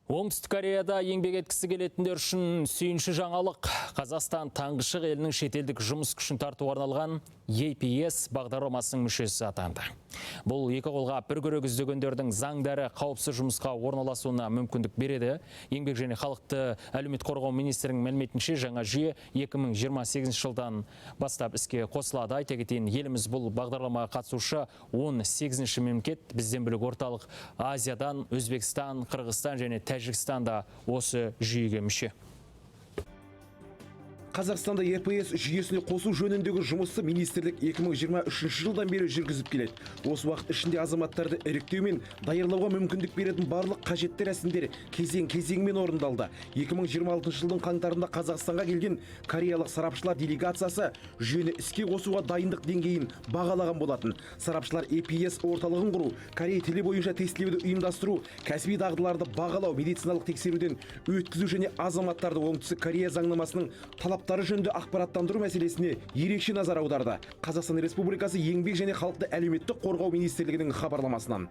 Оңтүстік Кореяда еңбек еткісі келетіндер үшін сүйінші жаңалық. Қазақстан таңғышық елінің шетелдік жұмыс күшін тартуға арналған APS бағдарламасының мүшесі атанды. Бұл екі қолға бір көрек іздегендердің заңдары қауіпсіз жұмысқа орналасуына мүмкіндік береді. Еңбек және халықты әлеуметтік қорғау министрінің мәліметінше, жаңа жүйе 2028 жылдан бастап іске қосылады. Айта кетейін, еліміз бұл бағдарламаға қатысушы 18-ші мемлекет. Бізден бөлек орталық Азиядан Өзбекстан, Қырғызстан және Тәжікстанда осы жүйеге мүше. Қазақстанда EPS жүйесіне қосу жөніндегі жұмысты министрлік 2023 жылдан бері жүргізіп келеді. Осы уақыт ішінде азаматтарды іріктеу мен даярлауға мүмкіндік беретін барлық қажетті рәсімдер кезең-кезеңмен орындалды. 2026 жылдың қаңтарында Қазақстанға келген кореялық сарапшылар делегациясы жүйені іске қосуға дайындық деңгейін бағалаған болатын. Сарапшылар EPS орталығын құру, Корея тілі бойынша тестілеуді ұйымдастыру, кәсіби дағдыларды бағалау, медициналық тексеруден өткізу және азаматтарды Оңтүстік Корея заңнамасының талаптары жөнінде ақпараттандыру мәселесіне ерекше назар аударды. Қазақстан Республикасы еңбек және халықты әлеуметтік қорғау министрлігінің хабарламасынан.